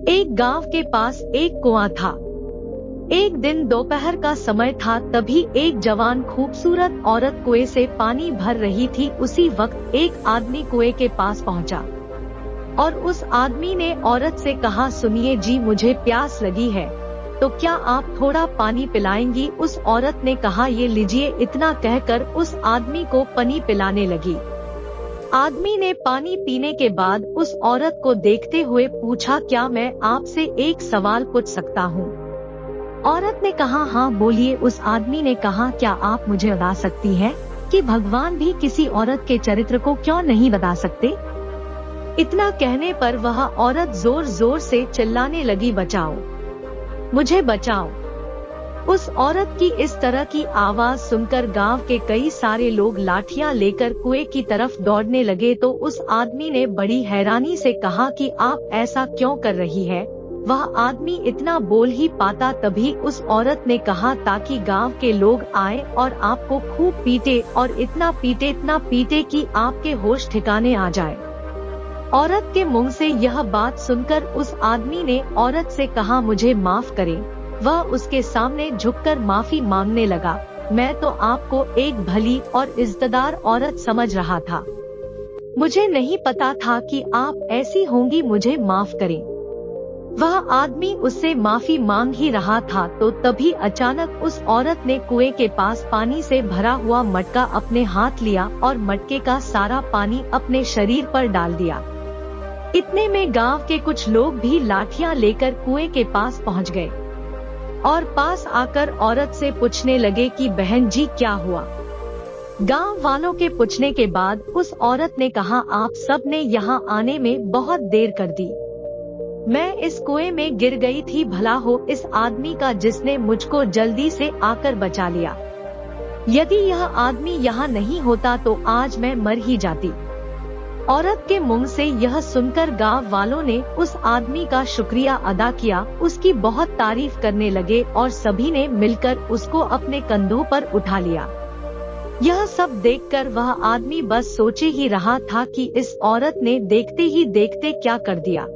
एक गांव के पास एक कुआं था। एक दिन दोपहर का समय था, तभी एक जवान खूबसूरत औरत कुएं से पानी भर रही थी। उसी वक्त एक आदमी कुएं के पास पहुंचा और उस आदमी ने औरत से कहा, सुनिए जी, मुझे प्यास लगी है, तो क्या आप थोड़ा पानी पिलाएंगी? उस औरत ने कहा, ये लीजिए। इतना कहकर उस आदमी को पानी पिलाने लगी। आदमी ने पानी पीने के बाद उस औरत को देखते हुए पूछा, क्या मैं आपसे एक सवाल पूछ सकता हूँ? औरत ने कहा, हाँ बोलिए। उस आदमी ने कहा, क्या आप मुझे बता सकती हैं कि भगवान भी किसी औरत के चरित्र को क्यों नहीं बता सकते? इतना कहने पर वह औरत जोर जोर से चिल्लाने लगी, बचाओ मुझे, बचाओ। उस औरत की इस तरह की आवाज सुनकर गांव के कई सारे लोग लाठियां लेकर कुएं की तरफ दौड़ने लगे। तो उस आदमी ने बड़ी हैरानी से कहा कि आप ऐसा क्यों कर रही है? वह आदमी इतना बोल ही पाता। तभी उस औरत ने कहा, ताकि गांव के लोग आए और आपको खूब पीटे, और इतना पीटे कि आपके होश ठिकाने आ जाए। औरत के मुंह से यह बात सुनकर उस आदमी ने औरत से कहा, मुझे माफ करें। वह उसके सामने झुककर माफी मांगने लगा। मैं तो आपको एक भली और इज्जतदार औरत समझ रहा था, मुझे नहीं पता था कि आप ऐसी होंगी, मुझे माफ करें। वह आदमी उससे माफी मांग ही रहा था, तो तभी अचानक उस औरत ने कुएं के पास पानी से भरा हुआ मटका अपने हाथ लिया और मटके का सारा पानी अपने शरीर पर डाल दिया। इतने में गांव के कुछ लोग भी लाठियां लेकर कुएं के पास पहुंच गए और पास आकर औरत से पूछने लगे कि बहन जी, क्या हुआ? गांव वालों के पूछने के बाद उस औरत ने कहा, आप सब ने यहाँ आने में बहुत देर कर दी। मैं इस कुएं में गिर गई थी, भला हो इस आदमी का जिसने मुझको जल्दी से आकर बचा लिया। यदि यह आदमी यहाँ नहीं होता तो आज मैं मर ही जाती। औरत के मुंह से यह सुनकर गांव वालों ने उस आदमी का शुक्रिया अदा किया, उसकी बहुत तारीफ करने लगे और सभी ने मिलकर उसको अपने कंधों पर उठा लिया। यह सब देखकर वह आदमी बस सोचे ही रहा था कि इस औरत ने देखते ही देखते क्या कर दिया।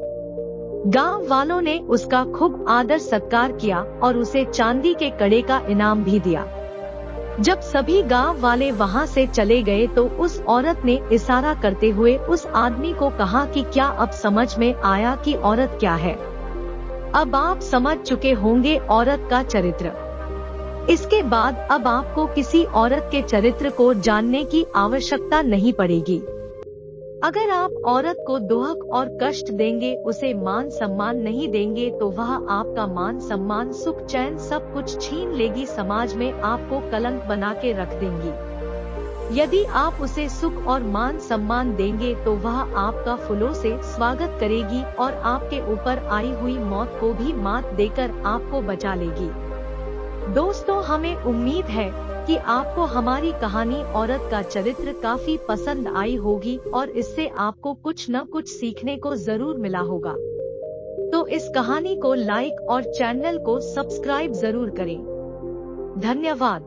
गांव वालों ने उसका खूब आदर सत्कार किया और उसे चांदी के कड़े का इनाम भी दिया। जब सभी गांव वाले वहां से चले गए तो उस औरत ने इशारा करते हुए उस आदमी को कहा कि क्या अब समझ में आया कि औरत क्या है? अब आप समझ चुके होंगे औरत का चरित्र। इसके बाद अब आपको किसी औरत के चरित्र को जानने की आवश्यकता नहीं पड़ेगी। अगर आप औरत को दुख और कष्ट देंगे, उसे मान सम्मान नहीं देंगे, तो वह आपका मान सम्मान, सुख चैन सब कुछ छीन लेगी, समाज में आपको कलंक बना के रख देंगी। यदि आप उसे सुख और मान सम्मान देंगे तो वह आपका फूलों से स्वागत करेगी और आपके ऊपर आई हुई मौत को भी मात देकर आपको बचा लेगी। दोस्तों, हमें उम्मीद है कि आपको हमारी कहानी औरत का चरित्र काफी पसंद आई होगी और इससे आपको कुछ न कुछ सीखने को जरूर मिला होगा। तो इस कहानी को लाइक और चैनल को सब्सक्राइब जरूर करें। धन्यवाद।